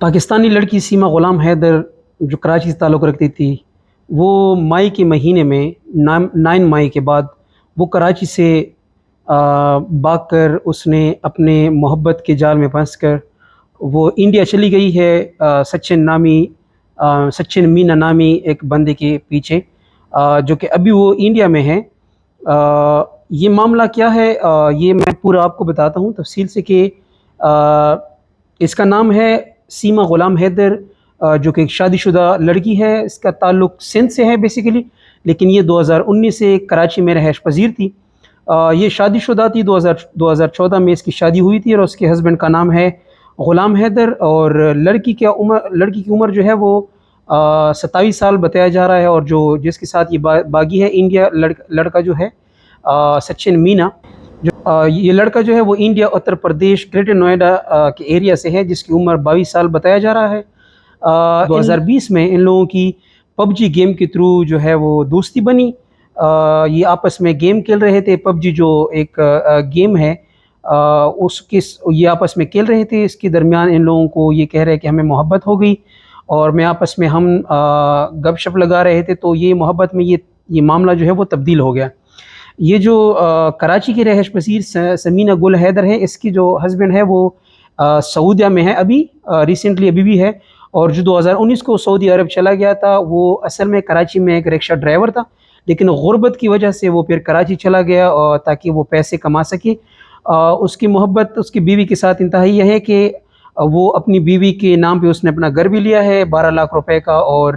پاکستانی لڑکی سیما غلام حیدر جو کراچی سے تعلق رکھتی تھی، وہ مئی کے مہینے میں 9 مئی کے بعد وہ کراچی سے بھاگ کر اس نے اپنے محبت کے جال میں پھنس کر وہ انڈیا چلی گئی ہے، سچن مینا نامی ایک بندے کے پیچھے، جو کہ ابھی وہ انڈیا میں ہے۔ یہ معاملہ کیا ہے، یہ میں پورا آپ کو بتاتا ہوں تفصیل سے کہ اس کا نام ہے سیما غلام حیدر، جو کہ ایک شادی شدہ لڑکی ہے۔ اس کا تعلق سندھ سے ہے بیسیکلی، لیکن یہ 2019 سے کراچی میں رہائش پذیر تھی۔ یہ شادی شدہ تھی، 2014 میں اس کی شادی ہوئی تھی، اور اس کے ہسبینڈ کا نام ہے غلام حیدر، اور لڑکی کی عمر جو ہے وہ 27 سال بتایا جا رہا ہے، اور جس کے ساتھ یہ باغی ہے انڈیا، لڑکا جو ہے سچن مینا، یہ لڑکا جو ہے وہ انڈیا اتر پردیش گریٹر نوئیڈا کے ایریا سے ہے، جس کی عمر 22 سال بتایا جا رہا ہے۔ 2020 میں ان لوگوں کی پب جی گیم کے تھرو جو ہے وہ دوستی بنی۔ یہ آپس میں گیم کھیل رہے تھے، پب جی جو ایک گیم ہے یہ آپس میں کھیل رہے تھے۔ اس کے درمیان ان لوگوں کو یہ کہہ رہے کہ ہمیں محبت ہو گئی، اور آپس میں ہم گپ شپ لگا رہے تھے، تو یہ محبت میں یہ معاملہ جو ہے وہ تبدیل ہو گیا۔ یہ جو کراچی کی رہائش پذیر سمینا گل حیدر ہے، اس کی جو ہسبینڈ ہے وہ سعودیہ میں ہے، ریسنٹلی ابھی بھی ہے، اور جو 2019 کو سعودی عرب چلا گیا تھا، وہ اصل میں کراچی میں ایک رکشہ ڈرائیور تھا، لیکن غربت کی وجہ سے وہ پھر کراچی چلا گیا تاکہ وہ پیسے کما سکے۔ اس کی محبت اس کی بیوی کے ساتھ انتہائی یہ ہے کہ وہ اپنی بیوی کے نام پہ اس نے اپنا گھر بھی لیا ہے 12 لاکھ روپے کا، اور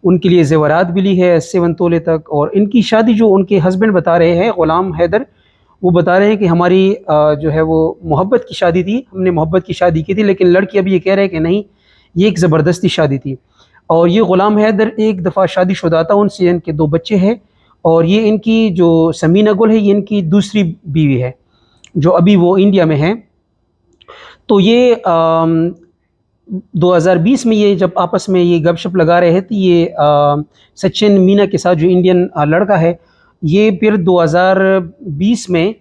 ان کے لیے زیورات بھی لی ہے 7 تولے تک۔ اور ان کی شادی جو ان کے ہسبینڈ بتا رہے ہیں غلام حیدر، وہ بتا رہے ہیں کہ ہماری جو ہے وہ محبت کی شادی تھی، ہم نے محبت کی شادی کی تھی، لیکن لڑکی ابھی یہ کہہ رہے ہیں کہ نہیں، یہ ایک زبردستی شادی تھی۔ اور یہ غلام حیدر ایک دفعہ شادی شدہ تھا، ان سے ان کے 2 بچے ہیں، اور یہ ان کی جو سمینا گل ہے یہ ان کی دوسری بیوی ہے جو ابھی وہ انڈیا میں ہے۔ تو یہ 2020 میں یہ جب آپس میں یہ گپ شپ لگا رہے تھے، یہ سچن مینا کے ساتھ جو انڈین لڑکا ہے، یہ پھر 2020 میں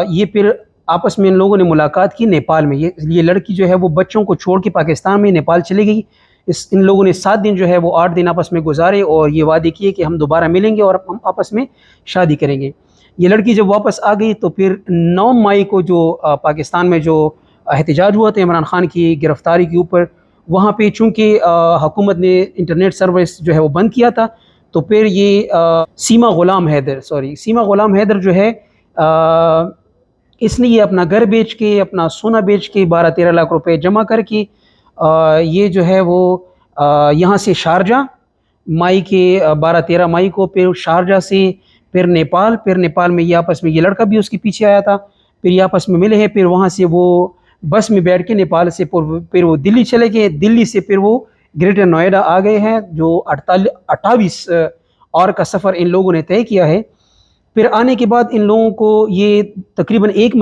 یہ پھر آپس میں ان لوگوں نے ملاقات کی نیپال میں۔ یہ لڑکی جو ہے وہ بچوں کو چھوڑ کے پاکستان میں نیپال چلی گئی۔ ان لوگوں نے 7 دن جو ہے وہ 8 دن آپس میں گزارے، اور یہ وعدے کیے کہ ہم دوبارہ ملیں گے اور ہم آپس میں شادی کریں گے۔ یہ لڑکی جب واپس آ گئی تو پھر 9 مئی کو جو پاکستان میں جو احتجاج ہوا تھا عمران خان کی گرفتاری کے اوپر، وہاں پہ چونکہ حکومت نے انٹرنیٹ سروس جو ہے وہ بند کیا تھا، تو پھر یہ سیما غلام حیدر جو ہے اس نے یہ اپنا گھر بیچ کے، اپنا سونا بیچ کے 12-13 لاکھ روپے جمع کر کے یہ جو ہے وہ یہاں سے شارجہ مئی کے 12-13 مئی کو، پھر شارجہ سے پھر نیپال میں یہ آپس میں یہ لڑکا بھی اس کے پیچھے آیا تھا، پھر یہ آپس میں ملے ہیں، پھر وہاں سے وہ بس میں بیٹھ کے نیپال سے پھر وہ دلی چلے گئے، دلی سے پھر وہ گریٹر نوئیڈا آ گئے ہیں، جو 28 اور کا سفر ان لوگوں نے طے کیا ہے۔ پھر آنے کے بعد ان لوگوں کو یہ تقریباً ایک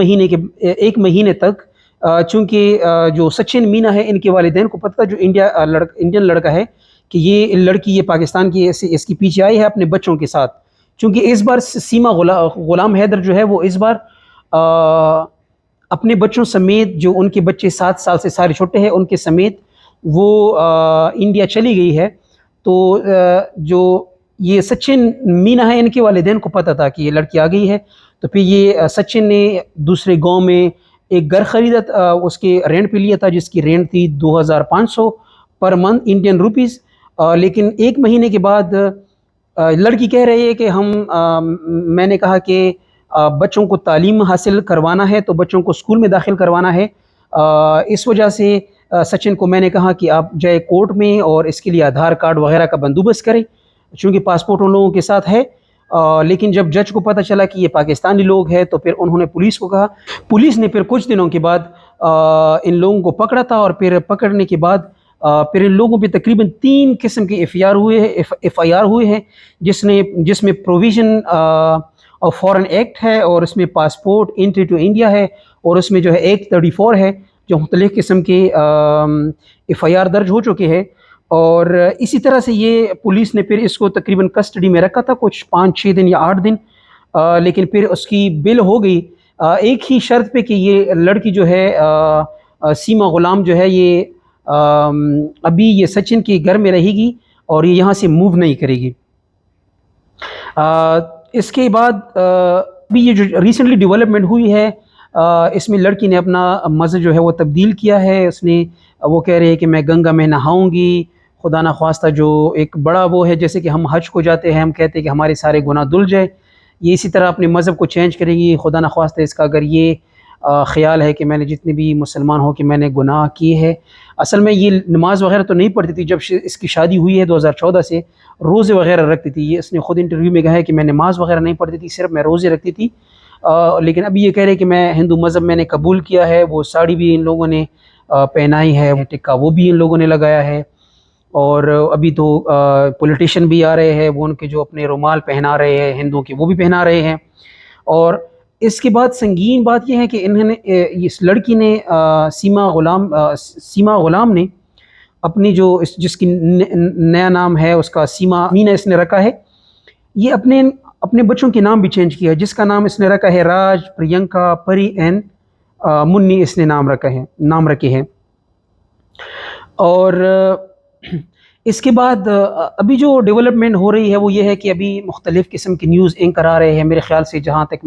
مہینے تک، چونکہ جو سچن مینا ہے ان کے والدین کو پتہ تھا، جو انڈین لڑکا ہے، کہ یہ لڑکی یہ پاکستان کی اس کی پیچھے آئی ہے اپنے بچوں کے ساتھ، چونکہ اس بار سیما غلام حیدر جو ہے وہ اس بار اپنے بچوں سمیت، جو ان کے بچے 7 سال سے سارے چھوٹے ہیں ان کے سمیت، وہ انڈیا چلی گئی ہے۔ تو جو یہ سچن مینا ہے ان کے والدین کو پتہ تھا کہ یہ لڑکی آ گئی ہے، تو پھر یہ سچن نے دوسرے گاؤں میں ایک گھر خریدا، اس کے رینٹ پہ لیا تھا، جس کی رینٹ تھی 2500 پر منتھ انڈین روپیز۔ لیکن ایک مہینے کے بعد لڑکی کہہ رہی ہے کہ میں نے کہا کہ بچوں کو تعلیم حاصل کروانا ہے، تو بچوں کو اسکول میں داخل کروانا ہے، اس وجہ سے سچن کو میں نے کہا کہ آپ جائے کورٹ میں اور اس کے لیے آدھار کارڈ وغیرہ کا بندوبست کریں، چونکہ پاسپورٹ ان لوگوں کے ساتھ ہے۔ لیکن جب جج کو پتہ چلا کہ یہ پاکستانی لوگ ہیں، تو پھر انہوں نے پولیس کو کہا، پولیس نے پھر کچھ دنوں کے بعد ان لوگوں کو پکڑا تھا، اور پھر پکڑنے کے بعد پھر ان لوگوں پہ تقریباً 3 قسم کے ایف آئی آر ہوئے ہیں، جس میں پروویژن آف فارن ایکٹ ہے، اور اس میں پاسپورٹ انٹری ٹو انڈیا ہے، اور اس میں جو ہے ایکٹ 34 ہے، جو مختلف قسم کے ایف آئی آر درج ہو چکے ہیں۔ اور اسی طرح سے یہ پولیس نے پھر اس کو تقریباً کسٹڈی میں رکھا تھا کچھ 5-6 دن یا 8 دن، لیکن پھر اس کی بیل ہو گئی ایک ہی شرط پہ کہ یہ لڑکی جو ہے سیما غلام جو ہے یہ ابھی یہ سچن کے گھر میں رہے گی اور یہ یہاں سے موو نہیں کرے گی. اس کے بعد ابھی یہ جو ریسنٹلی ڈیولپمنٹ ہوئی ہے اس میں لڑکی نے اپنا مذہب جو ہے وہ تبدیل کیا ہے. اس نے وہ کہہ رہی ہے کہ میں گنگا میں نہاؤں گی. خدا نخواستہ جو ایک بڑا وہ ہے جیسے کہ ہم حج کو جاتے ہیں, ہم کہتے ہیں کہ ہمارے سارے گناہ دھل جائے, یہ اسی طرح اپنے مذہب کو چینج کرے گی. خدا نخواستہ اس کا اگر یہ خیال ہے کہ میں نے جتنے بھی مسلمان ہو کہ میں نے گناہ کیے ہے. اصل میں یہ نماز وغیرہ تو نہیں پڑھتی تھی, جب اس کی شادی ہوئی ہے 2014 سے روزے وغیرہ رکھتی تھی. یہ اس نے خود انٹرویو میں کہا ہے کہ میں نماز وغیرہ نہیں پڑھتی تھی, صرف میں روزے رکھتی تھی. لیکن ابھی یہ کہہ رہے کہ میں ہندو مذہب میں نے قبول کیا ہے. وہ ساڑی بھی ان لوگوں نے پہنائی ہے, ٹکا وہ بھی ان لوگوں نے لگایا ہے. اور ابھی تو پولیٹیشین بھی آ رہے ہیں, وہ ان کے جو اپنے رومال پہنا رہے ہیں ہندوؤں کے وہ بھی پہنا رہے ہیں. اور اس کے بعد سنگین بات یہ ہے کہ انہوں نے اس لڑکی نے سیما غلام نے اپنی جو جس کی نیا نام ہے اس کا سیما مینا اس نے رکھا ہے, یہ اپنے بچوں کے نام بھی چینج کیا ہے, جس کا نام اس نے رکھا ہے راج, پرینکا, پری این منی اس نے نام رکھے ہیں. اور اس کے بعد ابھی جو ڈیولپمنٹ ہو رہی ہے وہ یہ ہے کہ ابھی مختلف قسم کی نیوز اینکر آ رہے ہیں. میرے خیال سے جہاں تک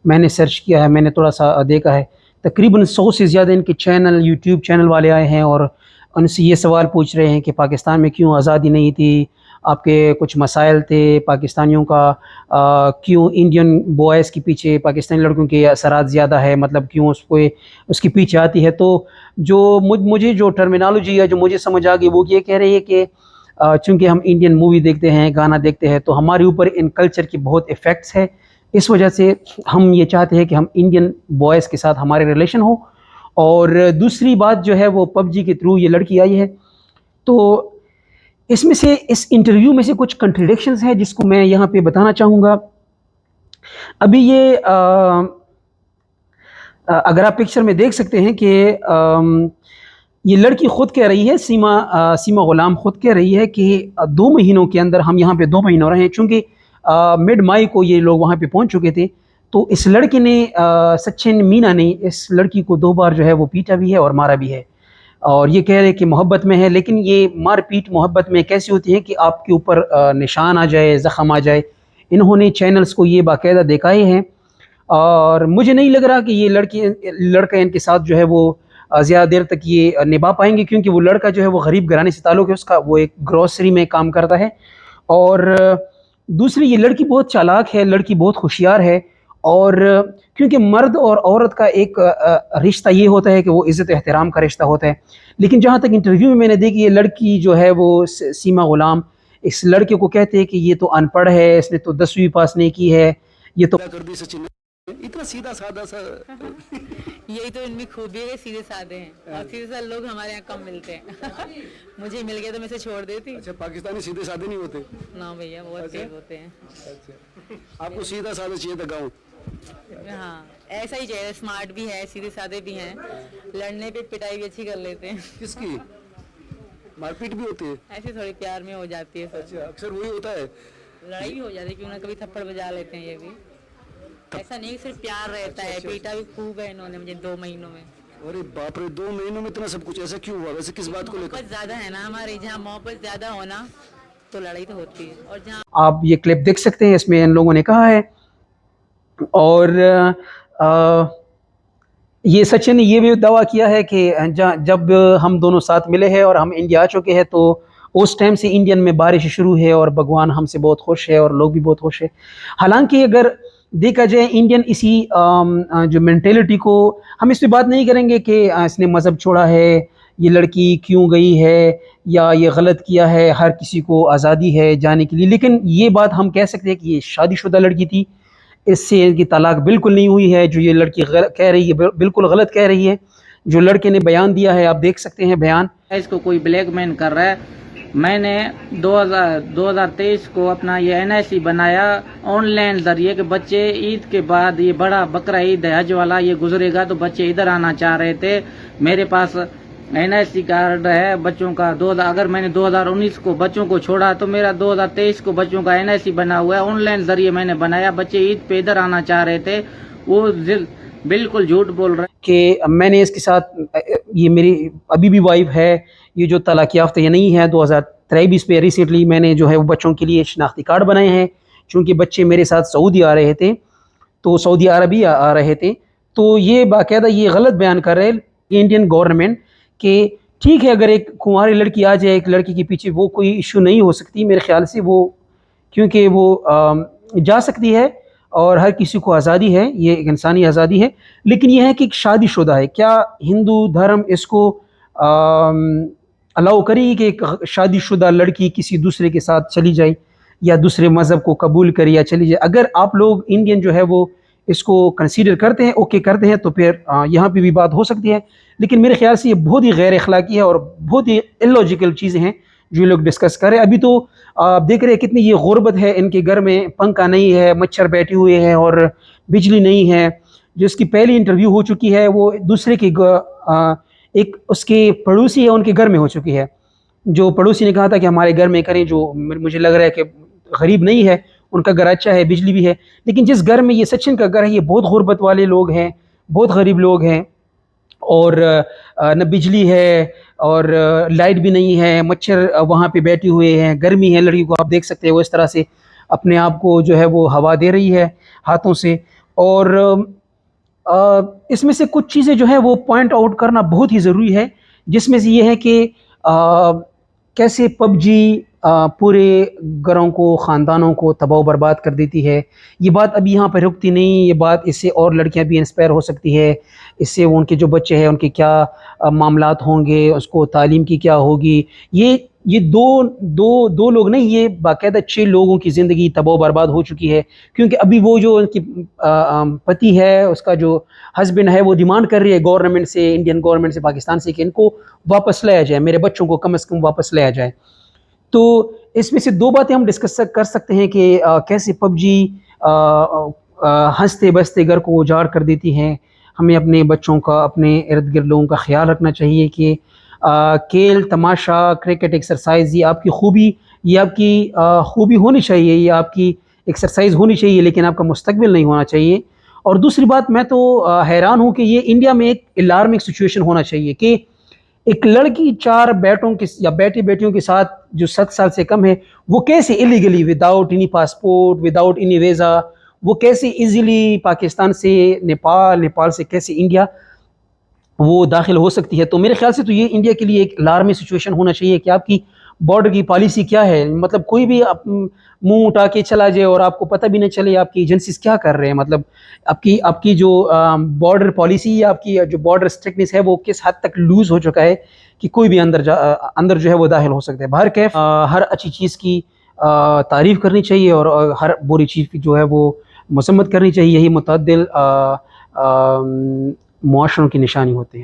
میں نے سرچ کیا ہے, میں نے تھوڑا سا دیکھا ہے, تقریباً 100 سے زیادہ ان کے یوٹیوب چینل والے آئے ہیں اور ان سے یہ سوال پوچھ رہے ہیں کہ پاکستان میں کیوں آزادی نہیں تھی, آپ کے کچھ مسائل تھے پاکستانیوں کا, کیوں انڈین بوائز کے پیچھے پاکستانی لڑکوں کے اثرات زیادہ ہے, مطلب کیوں اس کے پیچھے آتی ہے. تو جو مجھے جو ٹرمینالوجی ہے جو مجھے سمجھ آ گئی وہ یہ کہہ رہی ہے کہ چونکہ ہم انڈین مووی دیکھتے ہیں, گانا دیکھتے ہیں, تو ہمارے اوپر ان کلچر کی بہت ایفیکٹس ہے. اس وجہ سے ہم یہ چاہتے ہیں کہ ہم انڈین بوائز کے ساتھ ہمارے ریلیشن ہو. اور دوسری بات جو ہے وہ پب جی کے تھرو یہ لڑکی آئی ہے. تو اس میں سے اس انٹرویو میں سے کچھ کنٹریڈکشنز ہیں جس کو میں یہاں پہ بتانا چاہوں گا. ابھی یہ اگر آپ پکچر میں دیکھ سکتے ہیں کہ یہ لڑکی خود کہہ رہی ہے, سیما غلام خود کہہ رہی ہے کہ 2 مہینوں کے اندر, ہم یہاں پہ 2 مہینوں رہے ہیں, چونکہ مڈ مائی کو یہ لوگ وہاں پہ پہنچ چکے تھے. تو اس لڑکے نے سچن مینا نے اس لڑکی کو 2 بار جو ہے وہ پیٹا بھی ہے اور مارا بھی ہے. اور یہ کہہ رہے کہ محبت میں ہے, لیکن یہ مار پیٹ محبت میں کیسی ہوتی ہے کہ آپ کے اوپر نشان آ جائے, زخم آ جائے. انہوں نے چینلز کو یہ باقاعدہ دکھائے ہیں اور مجھے نہیں لگ رہا کہ یہ لڑکا ان کے ساتھ جو ہے وہ زیادہ دیر تک یہ نبھا پائیں گے, کیونکہ وہ لڑکا جو ہے وہ غریب گھرانے سے تعلق ہے اس کا, وہ ایک گروسری میں کام کرتا ہے. اور دوسری یہ لڑکی بہت چالاک ہے, لڑکی بہت ہوشیار ہے. اور کیونکہ مرد اور عورت کا ایک رشتہ یہ ہوتا ہے کہ وہ عزت و احترام کا رشتہ ہوتا ہے. لیکن جہاں تک انٹرویو میں نے دیکھی, یہ لڑکی جو ہے وہ سیما غلام اس لڑکے کو کہتے ہیں کہ یہ تو ان پڑھ ہے, اس نے تو 10ویں پاس نہیں کی ہے, یہ تو اتنا سیدھا سادہ سا. یہی تو ان میں خوبی ہے, سیدھے سادے ہیں, اور سیدھے سادے لوگ ہمارے یہاں کم ملتے ہیں. مجھے مل گیا تو میں اسے چھوڑ دیتی. اچھا, پاکستانی سیدھے سادے نہیں ہوتے؟ نا بھیا, بہت تیز ہوتے ہیں. اچھا, آپ کو سیدھا سادہ چاہیے تھا گاؤں؟ ہاں ایسا ہی چاہیے, اسمارٹ بھی ہے, سیدھے سادے بھی ہیں, لڑنے پہ پٹائی بھی اچھی کر لیتے ہیں. کس کی مار پیٹ بھی ہوتی ہے؟ ایسے تھوڑی پیار میں ہو جاتی ہے. اچھا, اکثر وہی ہوتا ہے, لڑائی بھی ہو جاتی ہے, کیوں نہ کبھی تھپڑ بجا لیتے ہیں. یہ بھی ایسا نہیں صرف پیار رہتا ہے, پیٹا بھی خوب ہے انہوں نے مجھے 2 مہینوں میں. ارے باپ رے, 2 مہینوں میں اتنا سب کچھ, ایسا کیوں ہوا ویسے, کس بات کو لے کر؟ محبت زیادہ ہے نا ہمارے, جہاں محبت زیادہ ہونا تو لڑائی تو ہوتی ہے. اور جہاں آپ یہ کلپ دیکھ سکتے ہیں, اس میں ان لوگوں نے کہا ہے. اور یہ سچن نے یہ بھی دعویٰ کیا ہے کہ جب ہم دونوں ساتھ ملے ہیں اور ہم انڈیا آ چکے ہیں تو اس ٹائم سے انڈین میں بارش شروع ہے اور بھگوان ہم سے بہت خوش ہے اور لوگ بھی بہت خوش ہیں. حالانکہ اگر دیکھا جائے انڈین اسی جو مینٹیلٹی کو, ہم اس پہ بات نہیں کریں گے کہ اس نے مذہب چھوڑا ہے, یہ لڑکی کیوں گئی ہے, یا یہ غلط کیا ہے, ہر کسی کو آزادی ہے جانے کے لیے. لیکن یہ بات ہم کہہ سکتے ہیں کہ یہ شادی شدہ لڑکی تھی, اس سے ان کی طلاق بالکل نہیں ہوئی ہے. جو یہ لڑکی کہہ رہی ہے بالکل غلط کہہ رہی ہے. جو لڑکے نے بیان دیا ہے آپ دیکھ سکتے ہیں بیان. اس کو کوئی بلیک مین کر رہا ہے. میں نے 2023 کو اپنا یہ NIC بنایا آن لائن ذریعے کہ بچے عید کے بعد, یہ بڑا بقرہ عید حج والا یہ گزرے گا تو بچے ادھر آنا چاہ رہے تھے. میرے پاس NIC کارڈ ہے بچوں کا. اگر میں نے 2019 کو بچوں کو چھوڑا تو میرا 2023 کو بچوں کا NIC بنا ہوا ہے. آن لائن ذریعے میں نے بنایا. بچے عید پہ ادھر آنا چاہ رہے تھے, وہ بالکل جھوٹ بول رہے ہیں. کہ میں نے اس کے ساتھ یہ میری ابھی بھی وائف ہے، یہ جو طلاق یافتہ یہ نہیں ہے، 2023 پہ ریسنٹلی میں نے جو ہے وہ بچوں کے لیے شناختی کارڈ بنائے ہیں، چونکہ بچے میرے ساتھ سعودی آ رہے تھے، تو سعودی عربی آ رہے تھے، تو یہ باقاعدہ یہ غلط بیان کر رہے انڈین گورنمنٹ کہ ٹھیک ہے اگر ایک کنواری لڑکی آ جائے ایک لڑکی کے پیچھے، وہ کوئی ایشو نہیں ہو سکتی میرے خیال سے، وہ کیونکہ وہ جا سکتی ہے اور ہر کسی کو آزادی ہے، یہ ایک انسانی آزادی ہے، لیکن یہ ہے کہ ایک شادی شدہ ہے، کیا ہندو دھرم اس کو الاؤ کرے گی کہ ایک شادی شدہ لڑکی کسی دوسرے کے ساتھ چلی جائے یا دوسرے مذہب کو قبول کرے یا چلی جائے؟ اگر آپ لوگ انڈین جو ہے وہ اس کو کنسیڈر کرتے ہیں، اوکے کرتے ہیں، تو پھر یہاں پہ بھی بات ہو سکتی ہے، لیکن میرے خیال سے یہ بہت ہی غیر اخلاقی ہے اور بہت ہی illogical چیزیں ہیں جو لوگ ڈسکس کر رہے ہیں۔ ابھی تو آپ دیکھ رہے ہیں کتنی یہ غربت ہے ان کے گھر میں، پنکھا نہیں ہے، مچھر بیٹھے ہوئے ہیں اور بجلی نہیں ہے، جس کی پہلی انٹرویو ہو چکی ہے وہ دوسرے کی ایک اس کے پڑوسی ہے ان کے گھر میں ہو چکی ہے، جو پڑوسی نے کہا تھا کہ ہمارے گھر میں کریں، جو مجھے لگ رہا ہے کہ غریب نہیں ہے، ان کا گھر اچھا ہے، بجلی بھی ہے، لیکن جس گھر میں یہ سچن کا گھر ہے یہ بہت غربت والے لوگ ہیں، بہت غریب لوگ ہیں، اور نہ بجلی ہے اور لائٹ بھی نہیں ہے، مچھر وہاں پہ بیٹھے ہوئے ہیں، گرمی ہے، لڑکی کو آپ دیکھ سکتے ہیں وہ اس طرح سے اپنے آپ کو جو ہے وہ ہوا دے رہی ہے ہاتھوں سے، اور اس میں سے کچھ چیزیں جو ہیں وہ پوائنٹ آؤٹ کرنا بہت ہی ضروری ہے، جس میں سے یہ ہے کہ کیسے پب جی پورے گھروں کو، خاندانوں کو تباہ و برباد کر دیتی ہے۔ یہ بات ابھی یہاں پہ رکتی نہیں، یہ بات اس سے اور لڑکیاں بھی انسپائر ہو سکتی ہے، اس سے ان کے جو بچے ہیں ان کے کیا معاملات ہوں گے، اس کو تعلیم کی کیا ہوگی۔ یہ دو لوگ نہیں، یہ باقاعدہ 6 لوگوں کی زندگی تباہ و برباد ہو چکی ہے، کیونکہ ابھی وہ جو ان کی پتی ہے، اس کا جو ہسبینڈ ہے، وہ ڈیمانڈ کر رہی ہے گورنمنٹ سے، انڈین گورنمنٹ سے، پاکستان سے، کہ ان کو واپس لایا جائے، میرے بچوں کو کم از کم واپس لایا جائے۔ تو اس میں سے 2 باتیں ہم ڈسکس کر سکتے ہیں کہ کیسے پب جی ہنستے بستے گھر کو اجاڑ کر دیتی ہیں۔ ہمیں اپنے بچوں کا، اپنے ارد گرد لوگوں کا خیال رکھنا چاہیے کہ کھیل، تماشا، کرکٹ، ایکسرسائز، یہ آپ کی خوبی، یہ آپ کی خوبی ہونی چاہیے، یہ آپ کی ایکسرسائز ہونی چاہیے، لیکن آپ کا مستقبل نہیں ہونا چاہیے۔ اور دوسری بات، میں تو حیران ہوں کہ یہ انڈیا میں ایک الارمنگ سچویشن ہونا چاہیے کہ ایک لڑکی 4 بیٹوں کے یا بیٹیوں کے ساتھ جو 7 سال سے کم ہے، وہ کیسے illegally, without any passport, without any visa, وہ کیسے ایزیلی پاکستان سے نیپال سے کیسے انڈیا وہ داخل ہو سکتی ہے؟ تو میرے خیال سے تو یہ انڈیا کے لیے ایک الارمی سچویشن ہونا چاہیے کہ آپ کی بارڈر کی پالیسی کیا ہے، مطلب کوئی بھی منہ اٹھا کے چلا جائے اور آپ کو پتہ بھی نہ چلے آپ کی ایجنسیز کیا کر رہے ہیں، مطلب آپ کی جو بارڈر پالیسی، آپ کی جو بارڈر اسٹرکٹنس ہے، وہ کس حد تک لوز ہو چکا ہے کہ کوئی بھی اندر جو ہے وہ داخل ہو سکتا ہے۔ بہرکیف ہر اچھی چیز کی تعریف کرنی چاہیے اور ہر بری چیز کی جو ہے وہ مذمت کرنی چاہیے، یہی متعدل معاشروں کی نشانی ہوتے ہیں۔